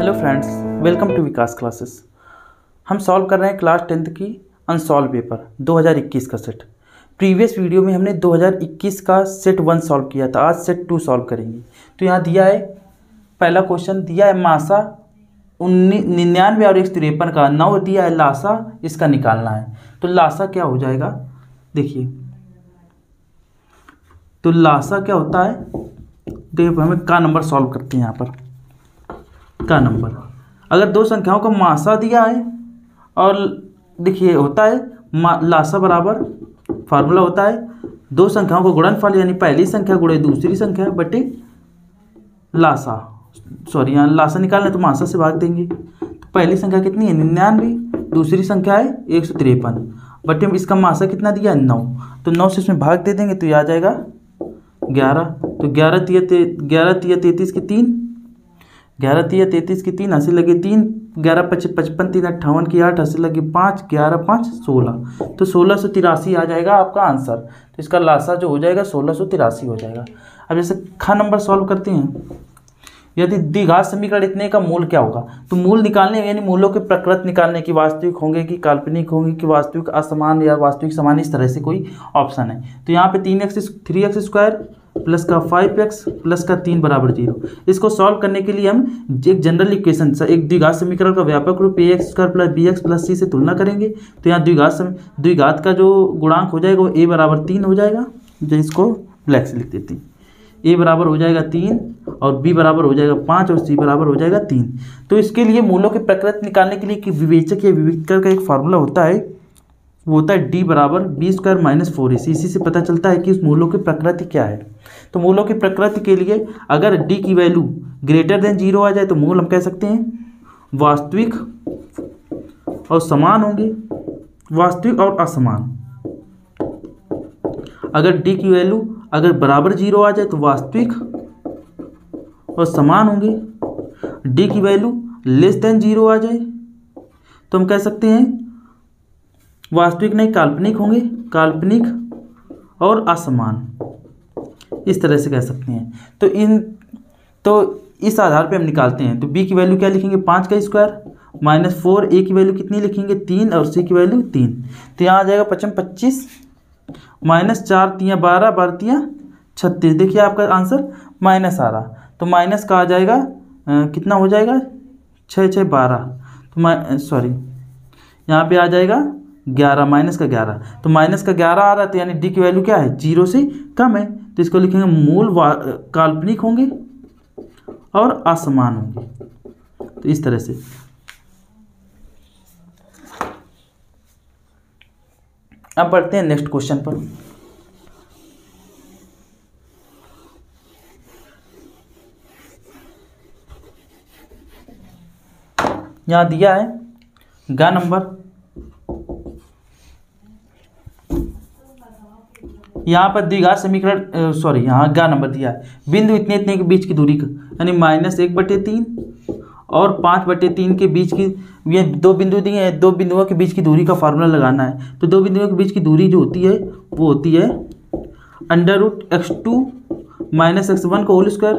Hello friends, welcome to Vikas classes. हम solve कर रहे हैं क्लास 10th की अनसॉल्व पेपर 2021 का सेट। प्रीवियस वीडियो में हमने 2021 का सेट 1 सॉल्व किया था। आज सेट 2 सॉल्व करेंगे। तो यहाँ दिया है, पहला क्वेश्चन दिया है मासा 99 और 153 का 9 दिया है, लासा इसका निकालना है। तो लासा क्या हो जाएगा, देखिए। तो लासा क्या होता है, देखिए हमें का नंबर सॉल्व करते हैं। यहाँ पर का नंबर, अगर दो संख्याओं का मासा दिया है और देखिए होता है लासा बराबर, फार्मूला होता है दो संख्याओं का गुणनफल, यानी पहली संख्या गुणे दूसरी संख्या बटे लासा। सॉरी, यहाँ लासा निकालना तो मासा से भाग देंगे। तो पहली संख्या कितनी है 99, दूसरी संख्या है 153 बटे इसका मासा कितना दिया है 9। तो 9 से इसमें भाग दे देंगे तो ये आ जाएगा 11। तो 11 तिया 33 की 3, 11 तिया 33 की 3, हंसी लगे 3, 11 55 3 58 की 8, हंसी लगी 5, 11 5 16। तो 1683 आ जाएगा आपका आंसर। तो इसका लासा जो हो जाएगा 1683 हो जाएगा। अब जैसे ख नंबर सॉल्व करते हैं, यदि द्विघात समीकरण इतने का मूल क्या होगा, तो मूल निकालने यानी मूलों के प्रकृत निकालने की, वास्तविक होंगे कि काल्पनिक होंगे कि वास्तविक असमान या वास्तविक समान, इस तरह से कोई ऑप्शन है। तो यहाँ पे 3x स्क्वायर प्लस का 5x प्लस का 3 बराबर 0। इसको सॉल्व करने के लिए हम एक जनरल इक्वेशन, एक द्विघात समीकरण का व्यापक रूप ax square plus bx plus c से तुलना करेंगे। तो यहाँ द्विघात का जो गुणांक हो जाएगा वो a बराबर 3 हो जाएगा। जो इसको ब्लैक से लिख देते हैं, a बराबर हो जाएगा 3 और b बराबर हो जाएगा 5 और c बराबर हो जाएगा 3। तो इसके लिए मूलों के प्रकृत निकालने के लिए कि विवेचक या विविधकर का एक फार्मूला होता है, वो होता है d बराबर b स्क्वायर माइनस 4ac। इसी से पता चलता है कि उस मूलों की प्रकृति क्या है। तो मूलों की प्रकृति के लिए अगर d की वैल्यू ग्रेटर देन 0 आ जाए तो मूल हम कह सकते हैं वास्तविक और समान होंगे, वास्तविक और असमान। अगर d की वैल्यू अगर बराबर 0 आ जाए तो वास्तविक और समान होंगे। d की वैल्यू लेस देन 0 आ जाए तो हम कह सकते हैं वास्तविक नहीं काल्पनिक होंगे, काल्पनिक और असमान, इस तरह से कह सकते हैं। तो इस आधार पे हम निकालते हैं। तो b की वैल्यू क्या लिखेंगे 5 का स्क्वायर माइनस 4, a की वैल्यू कितनी लिखेंगे 3 और c की वैल्यू 3। तो यहाँ आ जाएगा 55 25 माइनस 4 तिया 12 12 तिया 36। देखिए आपका आंसर माइनस आ रहा, तो माइनस का आ जाएगा कितना हो जाएगा 6 6 12। तो सॉरी, यहाँ पे आ जाएगा 11, माइनस का 11। तो माइनस का 11 आ रहा है, तो यानी डी की वैल्यू क्या है 0 से कम है। तो इसको लिखेंगे मूल काल्पनिक होंगे और असमान होंगे। तो इस तरह से अब बढ़ते हैं नेक्स्ट क्वेश्चन पर। यहाँ दिया है गा नंबर, यहाँ पर द्विघात समीकरण, सॉरी यहाँ गा नंबर दिया है बिंदु इतने इतने के बीच की दूरी का, यानी -1/3 और 5/3 के बीच की, ये दो बिंदु दिए हैं, दो बिंदुओं के बीच की दूरी का फार्मूला लगाना है। तो दो बिंदुओं के बीच की दूरी जो होती है वो होती है √x2 - x1 का whole square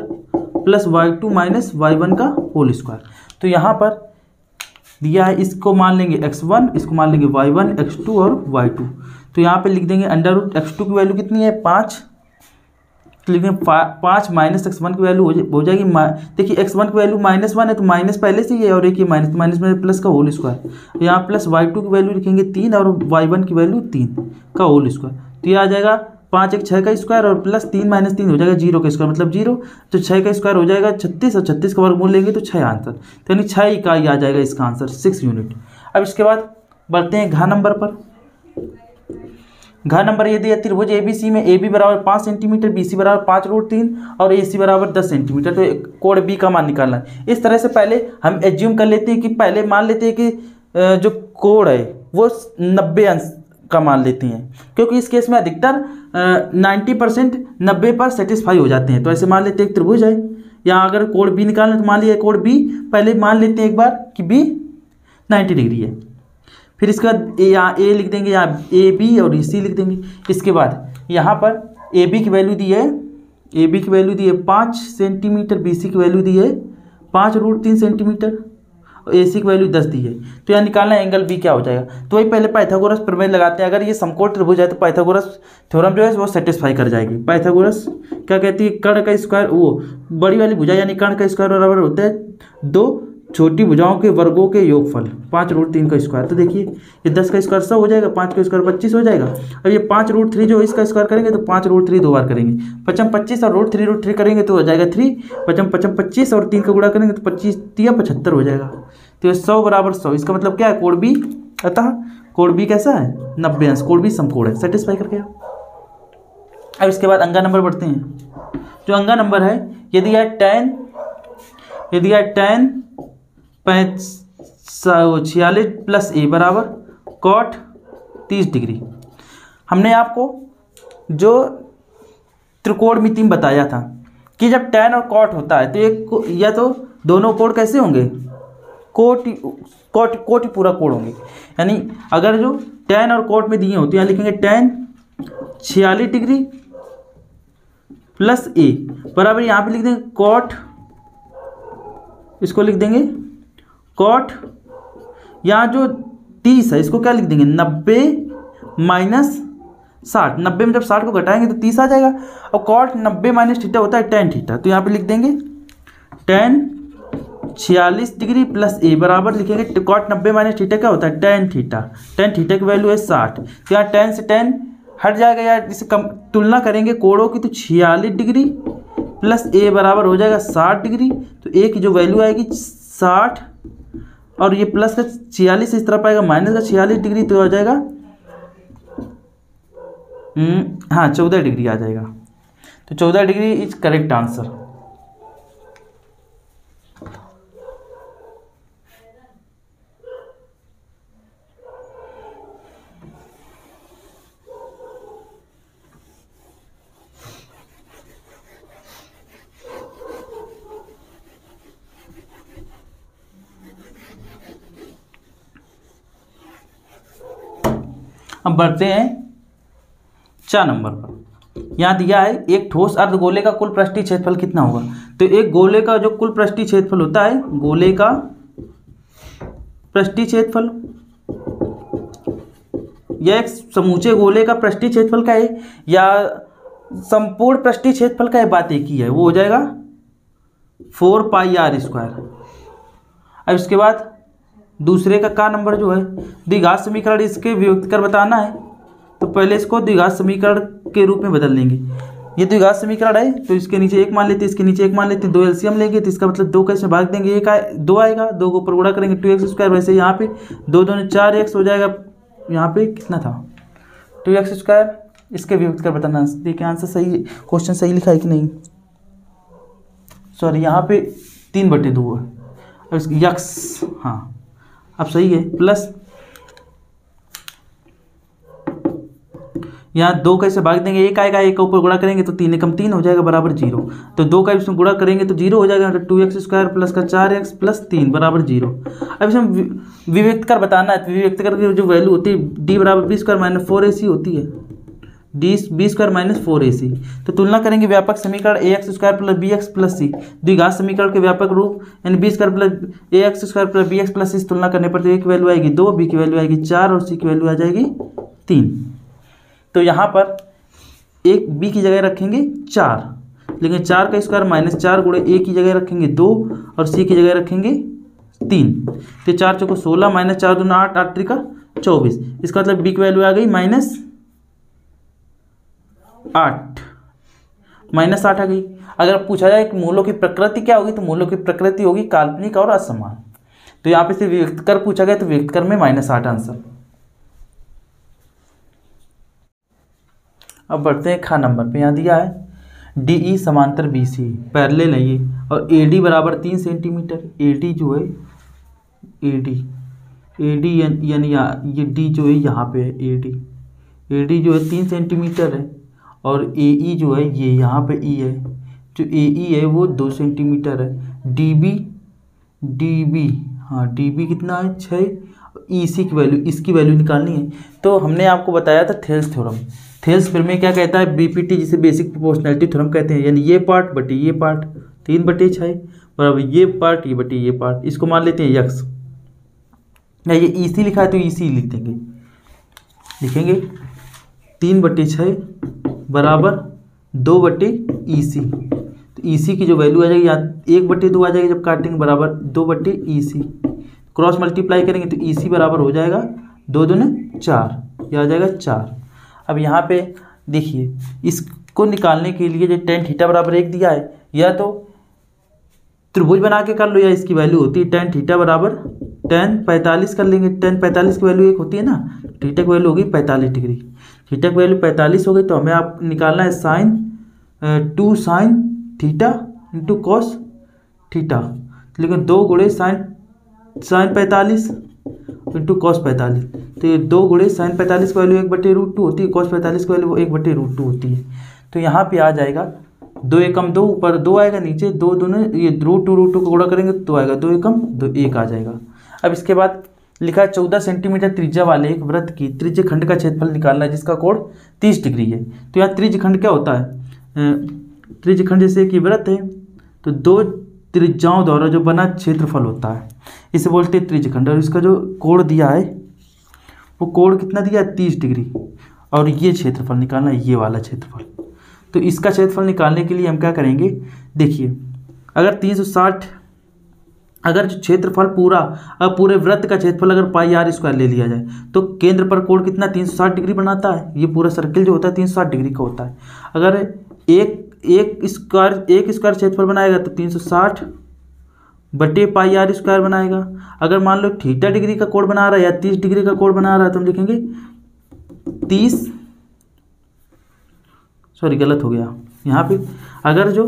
plus y2 - y1 का होल स्क्वायर। तो यहाँ पर दिया है, इसको मान लेंगे x1, इसको मान लेंगे y1, x2 और y2। तो यहाँ पे लिख देंगे √x2 की वैल्यू कितनी है 5, तो लिखेंगे 5 माइनस x1 की वैल्यू हो जाएगी, देखिए x1 की वैल्यू -1 है तो माइनस पहले से ही है और एक ये माइनस में प्लस का होल स्क्वायर। यहाँ प्लस y2 की वैल्यू लिखेंगे 3 और y1 की वैल्यू 3 का होल स्क्वायर। तो ये आ जाएगा 5 1 6 का स्क्वायर और प्लस 3 - 3 हो जाएगा 0 का स्क्वायर मतलब 0। तो 6 का स्क्वायर हो जाएगा 36 और 36 का वर्गमूल लेंगे तो 6 आंसर, तो यानी 6 इकाई आ जाएगा इसका आंसर 6 यूनिट। अब इसके बाद बढ़ते हैं घ नंबर पर। घ नंबर यदि त्रिभुज ABC में AB बराबर 5 सेंटीमीटर, BC बराबर 5√3 और AC बराबर 10 सेंटीमीटर, तो कोण B का मान निकालना है। इस तरह से पहले हम एज्यूम कर लेते हैं कि पहले मान लेते हैं कि जो कोण है वो 90 अंश का मान लेते हैं, क्योंकि इस केस में अधिकतर 90% 90 पर सेटिस्फाई हो जाते हैं। तो ऐसे मान लेते हैं एक त्रिभुज है, या अगर कोण B निकालना तो मान लिया कोण B, पहले मान लेते हैं एक बार कि B 90 डिग्री है। फिर इसके बाद यहाँ A लिख देंगे, यहाँ AB और C लिख देंगे। इसके बाद यहाँ पर AB की वैल्यू दी है, AB की वैल्यू दी है 5 सेंटीमीटर, BC की वैल्यू दी है 5√3 सेंटीमीटर और AC की वैल्यू 10 दी है। तो यहाँ निकालना है एंगल B क्या हो जाएगा। तो वही पहले पाइथागोरस प्रमेय लगाते हैं। अगर ये समकोण त्रिभुज है तो पाइथागोरस थ्योरम जो है वो सेटिस्फाई कर जाएगी। पाइथागोरस क्या कहती है, कर्ण का स्क्वायर, वो बड़ी वाली भुजा यानी कर्ण का स्क्वायर बराबर होता है 2 छोटी भुजाओं के वर्गों के योगफल 5√3 का स्क्वायर। तो देखिए ये 10 का स्क्वायर 100 हो जाएगा, 5 का स्क्वायर 25 हो जाएगा। अब ये 5√3 जो इसका स्क्वायर करेंगे तो 5√3 दो बार करेंगे, 5 25 और √3 करेंगे तो हो जाएगा 3, 5 25 और 3 का गुणा करेंगे तो 25 3 75 हो जाएगा। तो ये 100 बराबर 100, इसका मतलब क्या है, कोण बी। अतः कोण बी कैसा है, 90 अंश। कोण बी समकोण है, सेटिस्फाई कर गया। अब इसके बाद अंगा नंबर बढ़ते हैं। जो अंगा नंबर है, यदि यह tan 46 प्लस a बराबर cot 30 डिग्री। हमने आपको जो त्रिकोणमिति में बताया था कि जब tan और cot होता है तो एक या तो दोनों कोण कैसे होंगे, कोटि पूरा कोण होंगे। यानी अगर जो tan और cot में दिए होते हैं, यहाँ लिखेंगे tan 46 डिग्री प्लस a बराबर, यहाँ पे लिख देंगे cot, इसको लिख देंगे cot, यहाँ जो 30 है इसको क्या लिख देंगे 90 माइनस 60। 90 में जब 60 को घटाएंगे तो 30 आ जाएगा। और cot 90 माइनस थीटा होता है tan थीटा। तो यहाँ पे लिख देंगे tan 46 डिग्री प्लस a बराबर लिखेंगे cot 90 माइनस थीटा क्या होता है tan थीटा। tan थीटा की वैल्यू है 60। तो यहाँ tan से tan हट जाएगा, यार इसे कम तुलना करेंगे कोणों की, तो 46 डिग्री प्लस a बराबर हो जाएगा 60 डिग्री। तो a की जो वैल्यू आएगी 60 और ये प्लस का 46 इस तरफ आएगा माइनस का 46 डिग्री, तो आ जाएगा हाँ 14 डिग्री आ जाएगा। तो 14 डिग्री इज करेक्ट आंसर। अब बढ़ते हैं 4 नंबर पर। यहाँ दिया है एक ठोस अर्धगोले का कुल पृष्ठीय क्षेत्रफल कितना होगा। तो एक गोले का जो कुल पृष्ठीय क्षेत्रफल होता है, गोले का पृष्ठीय क्षेत्रफल, यह एक समूचे गोले का पृष्ठीय क्षेत्रफल का है या संपूर्ण पृष्ठीय क्षेत्रफल का है, बात एक ही है, वो हो जाएगा 4πr²। अब इसके बाद दूसरे का नंबर जो है द्विघात समीकरण, इसके व्युत्क्रम कर बताना है। तो पहले इसको द्विघात समीकरण के रूप में बदल लेंगे। ये द्विघात समीकरण है तो इसके नीचे 1 मान लेते, इसके नीचे 1 मान लेते, 2 एलसीएम लेंगे तो इसका मतलब 2 कैसे भाग देंगे, 2 आएगा, 2 को ऊपर गुणा करेंगे 2x²। वैसे यहाँ पे 2 2 4x हो जाएगा, यहाँ पे कितना था 2x²। इसके व्युत्क्रम कर बताना। देखिए आंसर सही, क्वेश्चन सही लिखा है कि नहीं, सॉरी यहाँ पे 3/2 है, अब इसकी यक्स, हाँ अब सही है। प्लस यहाँ 2 कैसे भाग देंगे, 1 आएगा, 1 का ऊपर गुणा करेंगे तो 3 एकम 3 हो जाएगा बराबर 0। तो 2 का इसमें गुणा करेंगे तो 0 हो जाएगा, तो 2x² प्लस का 4x प्लस 3 बराबर 0। अब इसमें विविक्त कर बताना है। विविक्त कर की जो वैल्यू होती है d बराबर b² माइनस 4ac होती है, b² माइनस 4ac। तो तुलना करेंगे व्यापक समीकरण ax² plus bx plus c, द्विघात समीकरण के व्यापक रूप यानी b² plus ax² plus bx plus c। तुलना करने पर तो a की वैल्यू आएगी 2, b की वैल्यू आएगी 4 और c की वैल्यू आ जाएगी 3। तो यहाँ पर एक b की जगह रखेंगे 4, लेकिन 4 का स्क्वायर माइनस 4 गुणे a की जगह रखेंगे 2 और c की जगह रखेंगे 3। तो 4 चौको 16 माइनस 4 दूना 8, 8 त्रिका 24। इसका मतलब b की वैल्यू आ गई -8 -8 आ गई। अगर पूछा जाए कि मूलों की प्रकृति क्या होगी, तो मूलों की प्रकृति होगी काल्पनिक और असमान। तो यहाँ पे से विविक्त कर पूछा गया तो विविक्त कर में -8 आंसर। अब बढ़ते हैं खा नंबर पे। यहाँ दिया है DE समांतर BC पैरेलल है ये, और AD बराबर 3 सेंटीमीटर। AD जो है AD यानी ये D जो है यहाँ पे है AD जो है 3 सेंटीमीटर है, और AE जो है ये यहाँ पे E है, जो AE है वो 2 सेंटीमीटर है। DB हाँ DB कितना है 6। EC की वैल्यू, इसकी वैल्यू निकालनी है। तो हमने आपको बताया था थेल्स थ्योरम। थेल्स प्रमेय क्या कहता है, BPT जिसे बेसिक प्रोपोर्शनैलिटी थ्योरम कहते हैं, यानी ये पार्ट बटे ये पार्ट। 3/6 बराबर ये पार्ट ये बटे ये पार्ट, इसको मान लेते हैं यक्स, या ये ईसी लिखा है तो ईसी लिख देंगे, लिखेंगे 3/6 बराबर 2/EC। तो ईसी की जो वैल्यू आ जाएगी या 1/2 आ जाएगी जब काटेंगे, बराबर 2/EC। क्रॉस मल्टीप्लाई करेंगे तो ईसी बराबर हो जाएगा 2 दूने 4, यह आ जाएगा 4। अब यहाँ पे देखिए इसको निकालने के लिए जो tan थीटा बराबर 1 दिया है, या तो त्रिभुज बना के कर लो या इसकी वैल्यू होती है tan थीटा बराबर tan 45 कर लेंगे। tan 45 की वैल्यू 1 होती है ना, थीटा की वैल्यू होगी 45 डिग्री। थीटा की वैल्यू 45 हो गई तो हमें आप निकालना है sine 2 sin theta into cos theta, लेकिन 2 गुणे साइन 45 इंटू कॉस 45, तो ये 2 गुणे साइन 45 की वैल्यू 1/√2 होती है, कॉस 45 की वैल्यू 1/√2 होती है। तो यहाँ पे आ जाएगा 2 एकम 2, ऊपर 2 आएगा, नीचे 2 दूने ये √2 को गुणा करेंगे तो 2 आएगा, 2 एकम 2 1 आ जाएगा। अब इसके बाद लिखा है 14 सेंटीमीटर त्रिज्या वाले एक वृत्त की त्रिज्य खंड का क्षेत्रफल निकालना है जिसका कोण 30 डिग्री है। तो यहाँ त्रिज्य खंड क्या होता है, त्रिज्य खंड जैसे कि वृत्त है तो 2 त्रिज्याओं द्वारा जो बना क्षेत्रफल होता है, इसे बोलते हैं त्रिज्य खंड। और इसका जो कोण दिया है वो कोण कितना दिया है 30 डिग्री, और ये क्षेत्रफल निकालना है, ये वाला क्षेत्रफल। तो इसका क्षेत्रफल निकालने के लिए हम क्या करेंगे, देखिए अगर 360, अगर जो क्षेत्रफल पूरे वृत्त का क्षेत्रफल अगर πr² ले लिया जाए तो केंद्र पर कोण कितना 360 डिग्री बनाता है। ये पूरा सर्किल जो होता है 360 डिग्री का होता है। अगर एक स्क्वायर क्षेत्रफल बनाएगा तो 360 बटे πr² बनाएगा। अगर मान लो थीटा डिग्री का कोण बना रहा है या 30 डिग्री का कोण बना रहा है तो हम लिखेंगे 30, सॉरी गलत हो गया यहाँ पे, अगर जो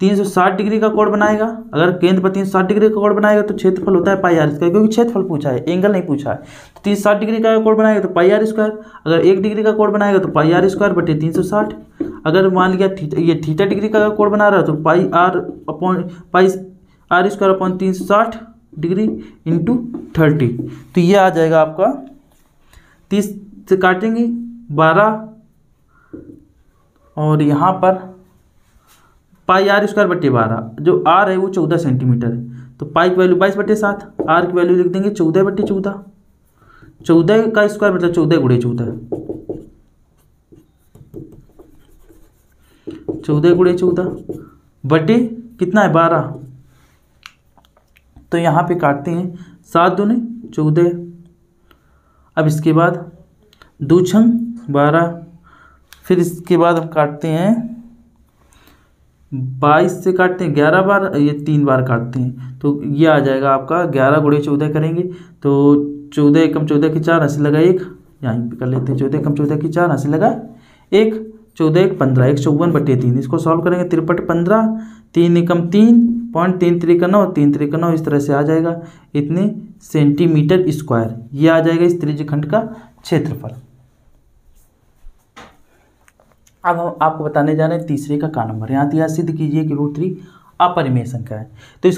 360 डिग्री का कोण बनाएगा, अगर केंद्र पर 360 डिग्री का कोण बनाएगा तो क्षेत्रफल होता है πr², क्योंकि क्षेत्रफल पूछा है, एंगल नहीं पूछा है। तो 360 डिग्री का कोण बनाएगा तो πr², अगर 1 डिग्री का कोण बनाएगा तो πr² बटे 360। अगर मान लिया ये थीटा डिग्री का कोण बना रहा है तो πr² डिग्री इंटू 30। तो ये आ जाएगा आपका 30 से काटेंगे 12, और यहाँ पर πr² बटे 12, जो r है वो 14 सेंटीमीटर है, तो पाई की वैल्यू 22/7, r की वैल्यू लिख देंगे 14/14। 14 का स्क्वायर मतलब 14 गुणे 14, 14 गुणे 14 बटे कितना है 12। तो यहाँ पे काटते हैं 7 दूने 14। अब इसके बाद 2 छंग 12, फिर इसके बाद हम काटते हैं 22 से काटते हैं 11 बार, ये 3 बार काटते हैं तो ये आ जाएगा आपका 11 गुणे 14 करेंगे तो 14 एकम 14 की 4 हंसी लगा 1, यहाँ पे कर लेते हैं 14 एकम 14 की 4 हंसी लगा 1, 14 1 15, 154/3। इसको सॉल्व करेंगे 53/15, 3 एकम 3, 0.33 का 9, 3 3 का 9, इस तरह से आ जाएगा इतने सेंटीमीटर स्क्वायर। ये आ जाएगा इस त्रिज्य खंड का क्षेत्रफल। अब हम आपको बताने जा रहे हैं तीसरे का नंबर। यहाँ दिया सिद्ध कीजिए कि √3 अपरिमेय संख्या है। तो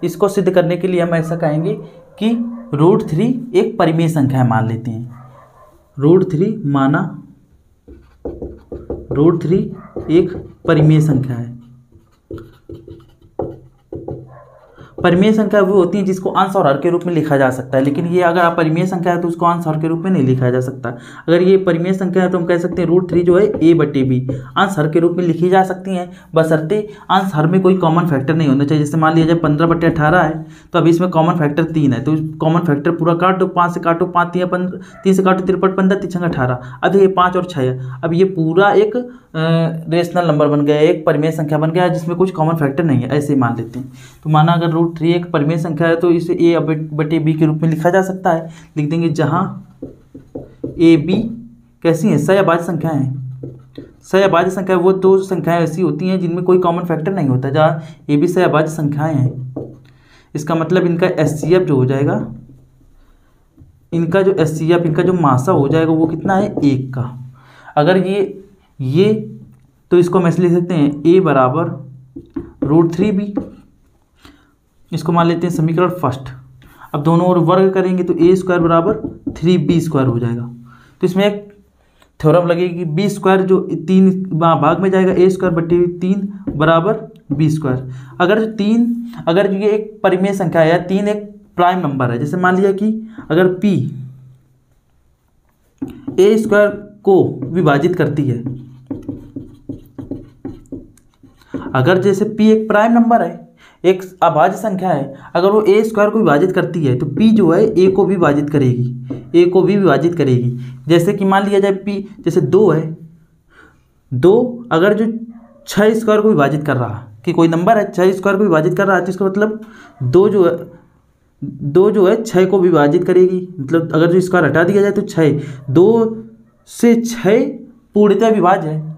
इसको सिद्ध करने के लिए हम ऐसा कहेंगे कि √3 एक परिमेय संख्या है मान लेते हैं। √3 माना √3 एक परिमेय संख्या है। परिमेय संख्या वो होती है जिसको अंश और हर के रूप में लिखा जा सकता है, लेकिन ये अगर अपरिमेय संख्या है तो उसको अंश हर के रूप में नहीं लिखा जा सकता। अगर ये परिमेय संख्या है तो हम कह सकते हैं √3 जो है a/b अंश हर के रूप में लिखी जा सकती हैं, बशर्ते अंश हर में कोई कॉमन फैक्टर नहीं होना चाहिए। जैसे मान लिया जाए 15/18 है तो अब इसमें कॉमन फैक्टर 3 है, तो कॉमन फैक्टर पूरा काट दो, 5 से काटो 5 3 15, 3 से काटो 53 15 3 18। अब ये 5 और 6 है, अब ये पूरा एक रेशनल नंबर बन गया, एक परिमेय संख्या बन गया जिसमें कुछ कॉमन फैक्टर नहीं है, ऐसे ही मान लेते हैं। तो माना अगर √3 एक परिमेय संख्या है तो इसे a/b के रूप में लिखा जा सकता है। लिख देंगे जहां a/b कैसी है, सहअभाज्य संख्या है। सहअभाज्य संख्या वो दो संख्याएं ऐसी होती हैं जिनमें कोई कॉमन फैक्टर नहीं होता, जहाँ a/b सहअभाज्य संख्याएं हैं। इसका मतलब इनका HCF जो हो जाएगा, इनका जो HCF इनका जो मासा हो जाएगा वो कितना है 1 का। अगर ये तो इसको हम ऐसे लिख सकते हैं a बराबर √3b, इसको मान लेते हैं समीकरण फर्स्ट। अब दोनों ओर वर्ग करेंगे तो a² बराबर 3b² हो जाएगा। तो इसमें एक थ्योरम लगेगी, b² जो 3 भाग में जाएगा, a² बटे 3 बराबर बी स्क्वायर। अगर जो ये एक परिमेय संख्या है या 3 एक प्राइम नंबर है, जैसे मान लिया कि अगर p ए स्क्वायर को विभाजित करती है, अगर जैसे p एक प्राइम नंबर है, एक अभाज्य संख्या है, अगर वो ए स्क्वायर को विभाजित करती है तो p जो है ए को भी विभाजित करेगी, जैसे कि मान लिया जाए p जैसे 2 है, 2 अगर जो 6 स्क्वायर को विभाजित कर रहा कि कोई नंबर है 6 स्क्वायर को विभाजित कर रहा है, तो इसका मतलब 2 जो है 6 को विभाजित करेगी, मतलब अगर जो स्क्वायर हटा दिया जाए तो 6, 2 से 6 पूर्णतः विभाज्य है।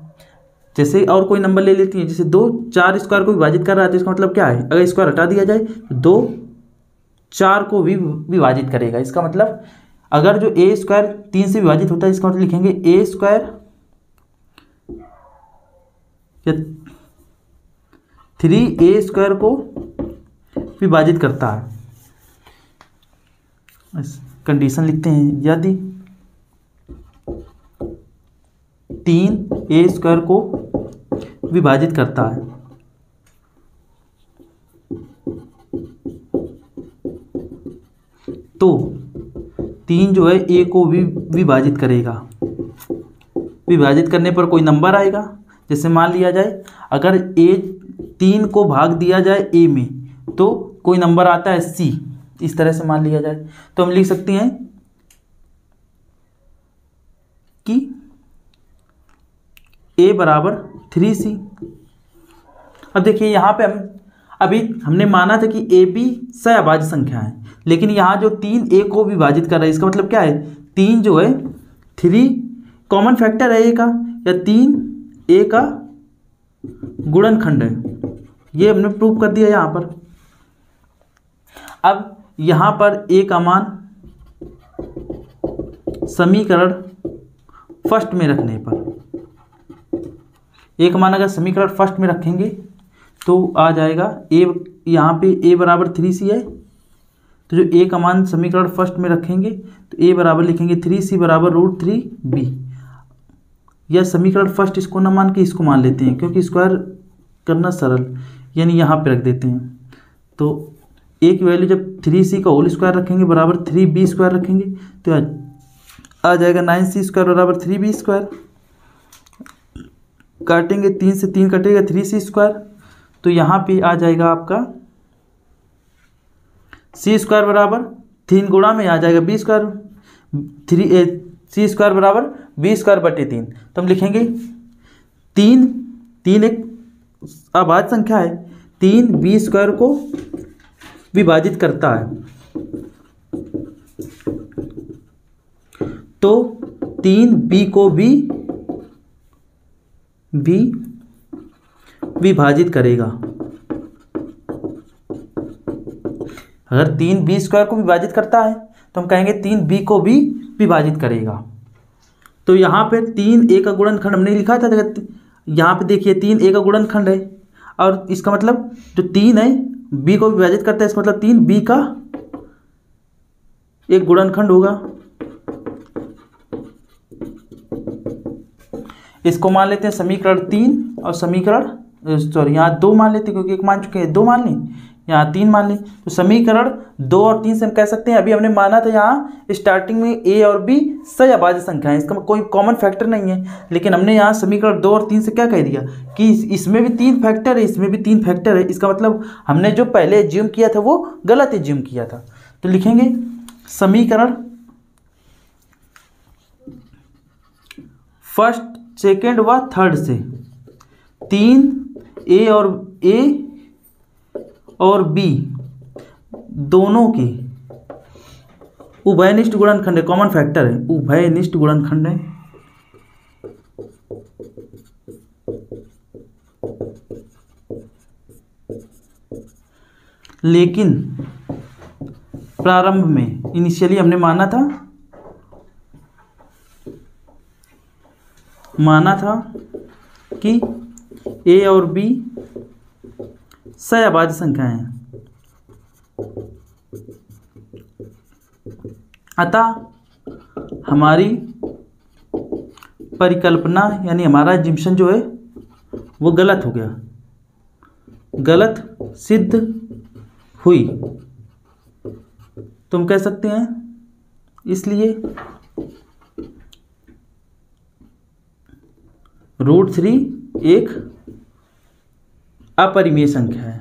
जैसे और कोई नंबर ले लेती है, जैसे 2 4 स्क्वायर को विभाजित कर रहा है, तो इसका मतलब क्या है, अगर स्क्वायर हटा दिया जाए तो 2 4 को भी विभाजित करेगा। इसका मतलब अगर जो ए स्क्वायर 3 से विभाजित होता है, इसका मतलब लिखेंगे ए स्क्वायर या 3 ए स्क्वायर को विभाजित करता है। कंडीशन लिखते हैं, यदि 3 ए स्क्वायर को विभाजित करता है तो 3 जो है ए को भी विभाजित करेगा। विभाजित करने पर कोई नंबर आएगा, जैसे मान लिया जाए अगर ए 3 को भाग दिया जाए ए में तो कोई नंबर आता है सी, इस तरह से मान लिया जाए तो हम लिख सकते हैं कि a बराबर 3c। अब देखिए यहाँ पे हमने माना था कि ए बी सहअभाज्य संख्या है, लेकिन यहाँ जो 3 a को विभाजित कर रहा है, इसका मतलब क्या है, 3 जो है 3 कॉमन फैक्टर है a का, या 3 a का गुणनखंड है, ये हमने प्रूव कर दिया यहाँ पर। अब यहाँ पर a का मान समीकरण फर्स्ट में रखने पर, एक मान अगर समीकरण फर्स्ट में रखेंगे तो आ जाएगा ए, यहाँ पे a बराबर 3c है, तो जो a का मान समीकरण फर्स्ट में रखेंगे तो a बराबर लिखेंगे 3c बराबर √3b, या समीकरण फर्स्ट इसको ना मान के इसको मान लेते हैं क्योंकि स्क्वायर करना सरल, यानी यहाँ पे रख देते हैं। तो a की वैल्यू जब 3c का होल स्क्वायर रखेंगे बराबर 3b स्क्वायर रखेंगे तो आ जाएगा 9c स्क्वायर बराबर 3b स्क्वायर। काटेंगे 3 से 3 कटेगा 3c स्क्वायर, तो यहाँ पे आ जाएगा आपका c स्क्वायर बराबर 3 गुणा में आ जाएगा b स्क्वायर, c स्क्वायर बराबर b स्क्वायर बटे 3। तो हम लिखेंगे 3 एक अभाज्य संख्या है, 3 b स्क्वायर को विभाजित करता है, तो 3 b को भी विभाजित करेगा। अगर 3 बी स्क्वायर को विभाजित करता है तो हम कहेंगे 3 बी को भी विभाजित करेगा। तो यहाँ पे 3 ए का गुणनखंड हमने लिखा था, यहाँ पे देखिए 3 ए का गुणनखंड है, और इसका मतलब जो 3 है बी को विभाजित करता है, इसका मतलब 3 बी का एक गुणनखंड होगा। इसको मान लेते हैं समीकरण 3 और समीकरण यहाँ 2 मान लेते हैं, क्योंकि एक मान चुके हैं, 2 मान लें, यहाँ 3 मान लें। तो समीकरण 2 और 3 से हम कह सकते हैं, अभी हमने माना था यहाँ स्टार्टिंग में a और b सहअभाज्य संख्या है, इसका कोई कॉमन फैक्टर नहीं है, लेकिन हमने यहाँ समीकरण 2 और 3 से क्या कह दिया कि इसमें भी 3 फैक्टर है, इसमें भी 3 फैक्टर है। इसका मतलब हमने जो पहले एज्यूम किया था वो गलत एज्यूम किया था। तो लिखेंगे समीकरण फर्स्ट, सेकेंड व थर्ड से 3 ए और बी दोनों के उभयनिष्ठ गुणनखंड है, कॉमन फैक्टर है, उभयनिष्ठ गुणनखंड है। लेकिन प्रारंभ में इनिशियली हमने माना था कि ए और बी सहअभाज्य संख्याएं हैं, अतः हमारी परिकल्पना यानी हमारा एजम्पशन जो है वो गलत हो गया। गलत सिद्ध हुई, तुम कह सकते हैं। इसलिए √3 एक अपरिमेय संख्या है।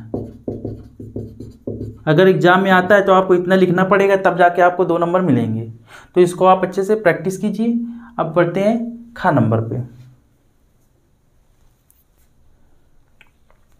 अगर एग्जाम में आता है तो आपको इतना लिखना पड़ेगा, तब जाके आपको 2 नंबर मिलेंगे। तो इसको आप अच्छे से प्रैक्टिस कीजिए। अब बढ़ते हैं खा नंबर पे।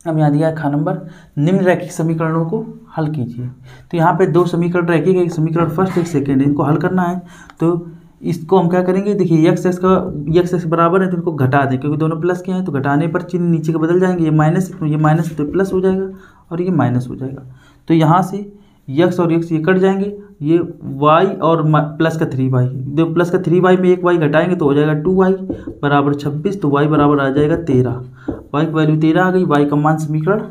अब यहाँ दिया है खा नंबर, निम्न रैखिक समीकरणों को हल कीजिए। तो यहाँ पे 2 समीकरण रैखिक है, एक समीकरण फर्स्ट एक सेकेंड, इनको हल करना है। तो इसको हम क्या करेंगे, देखिए एक्स बराबर है तो इनको घटा दें, क्योंकि दोनों प्लस के हैं तो घटाने पर चिन्ह नीचे के बदल जाएंगे। ये माइनस है तो ये माइनस तो प्लस हो जाएगा और ये माइनस हो जाएगा। तो यहाँ से x और x ये कट जाएंगे, ये y और प्लस का 3y, जब प्लस का 3y में एक y घटाएंगे तो हो जाएगा 2y बराबर 26। तो y बराबर आ जाएगा 13, y की वैल्यू 13 आ गई। y का मान समीकरण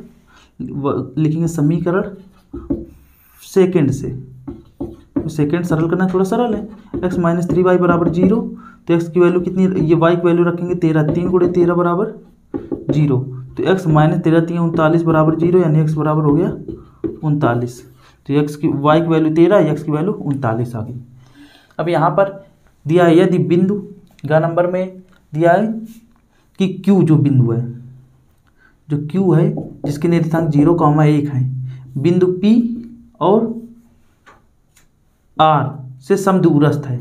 लिखेंगे, समीकरण सेकेंड से, सेकेंड सरल करना थोड़ा सरल है। x माइनस 3y बराबर 0, तो x की वैल्यू कितनी, ये y की वैल्यू रखेंगे 13, 3 गुणे 13 बराबर 0। तो x माइनस 13 3 39 बराबर 0, यानी x बराबर हो गया 39। तो y की वैल्यू 13, x की वैल्यू 39 आ गई। अब यहाँ पर दिया है, यदि बिंदु ग नंबर में दिया है कि q जो बिंदु है, जो q है जिसके निर्देशांक 0,1 है, बिंदु P और R से समदूरस्थ है।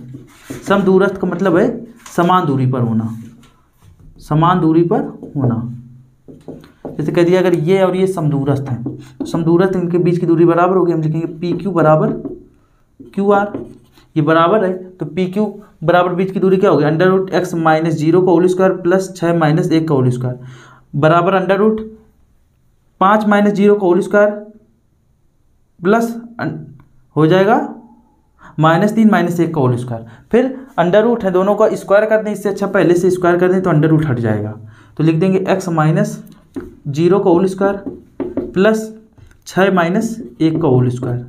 समदूरस्थ का मतलब है समान दूरी पर होना, समान दूरी पर होना। जैसे कह दिया अगर ये और ये समदूरस्थ हैं तो समदूरस्थ इनके बीच की दूरी बराबर होगी, हम लिखेंगे PQ बराबर QR। ये बराबर है तो PQ बराबर बीच की दूरी क्या होगी, √x माइनस 0 का होल स्क्वायर प्लस 6 माइनस 1 का होल स्क्वायर बराबर √5 माइनस 0 का होल स्क्वायर प्लस हो जाएगा -3 माइनस 1 का होल स्क्वायर। फिर अंडर है, दोनों का स्क्वायर कर दें, इससे अच्छा पहले से स्क्वायर कर दें तो अंडर हट जाएगा। तो लिख देंगे x माइनस 0 का होल स्क्वायर प्लस 6 माइनस 1 का होल स्क्वायर,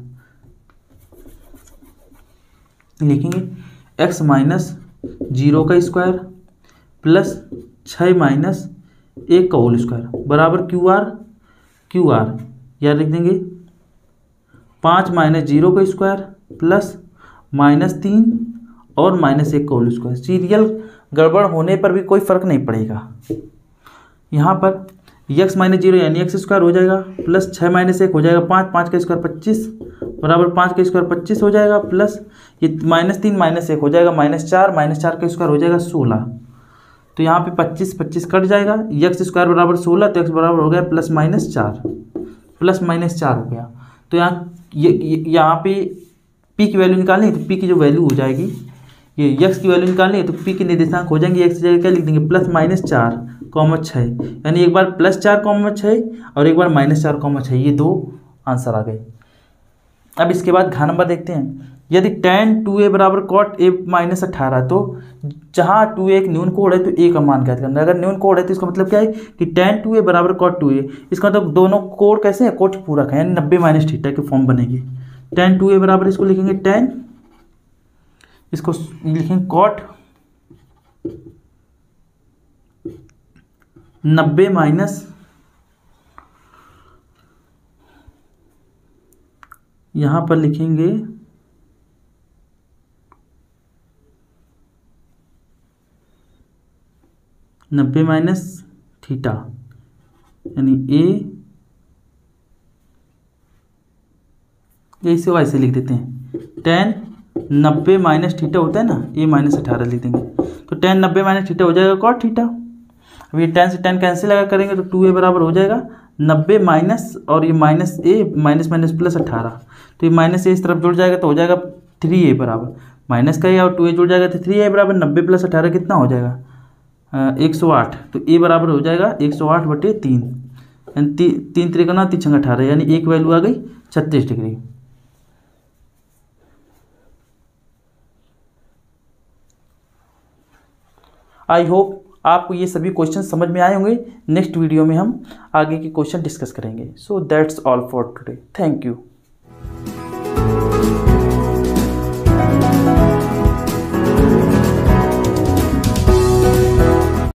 लिखेंगे x माइनस 0 का स्क्वायर प्लस 6 माइनस 1 का होल स्क्वायर बराबर QR या लिख देंगे 5 माइनस 0 का स्क्वायर प्लस -3 और -1 का होल स्क्वायर। सीरियल गड़बड़ होने पर भी कोई फर्क नहीं पड़ेगा। यहाँ पर x माइनस 0 यानी x स्क्वायर हो जाएगा प्लस 6 माइनस 1 हो जाएगा 5, 5 का स्क्वायर 25 बराबर 5 का स्क्वायर 25 हो जाएगा प्लस ये -3 माइनस 1 हो जाएगा -4 का स्क्वायर हो जाएगा 16। तो यहाँ पे 25 कट जाएगा, x स्क्वायर बराबर 16, तो x बराबर हो गया प्लस माइनस 4 हो गया। तो यहाँ पे p की वैल्यू निकालनी है तो p की जो वैल्यू हो जाएगी, ये x की वैल्यू निकालनी है तो p के निर्देशांक हो जाएंगे, x की जगह क्या लिख देंगे +4,6, यानी एक बार +4,6 और एक बार -4,6, ये 2 आंसर आ गए। अब इसके बाद घ नंबर देखते हैं। यदि tan 2a बराबर cot a माइनस 18, तो जहाँ 2a एक न्यून कोण है तो a का मान ज्ञात करना है। अगर न्यून कोण है तो इसका मतलब क्या है कि tan 2a बराबर cot 2a, इसका मतलब दोनों कोण कैसे है, कोट पूरक है, यानी 90 - थीटा की फॉर्म बनेगी। tan 2a बराबर इसको लिखेंगे tan, इसको लिखेंगे cot 90 यहाँ पर लिखेंगे 90 - थीटा, यानी a, ऐसे वैसे लिख देते हैं। tan 90 - थीटा होता है ना, a -18 लिख देंगे। तो tan 90 - थीटा हो जाएगा cot थीटा। अब ये tan से tan कैंसिल अगर करेंगे तो 2a बराबर हो जाएगा 90 माइनस और ये माइनस a माइनस प्लस 18, तो ये माइनस a इस तरफ जुड़ जाएगा तो हो जाएगा 3a बराबर माइनस का a और 2a जुड़ जाएगा तो 3a बराबर 90 + 18 कितना हो जाएगा 108। तो a बराबर हो जाएगा 108/3, यानी 3 त्रिकोण 3 छंग 18, यानी एक वैल्यू आ गई 36 डिग्री। आई होप आपको ये सभी क्वेश्चन समझ में आए होंगे। नेक्स्ट वीडियो में हम आगे के क्वेश्चन डिस्कस करेंगे। So that's all for today, thank you.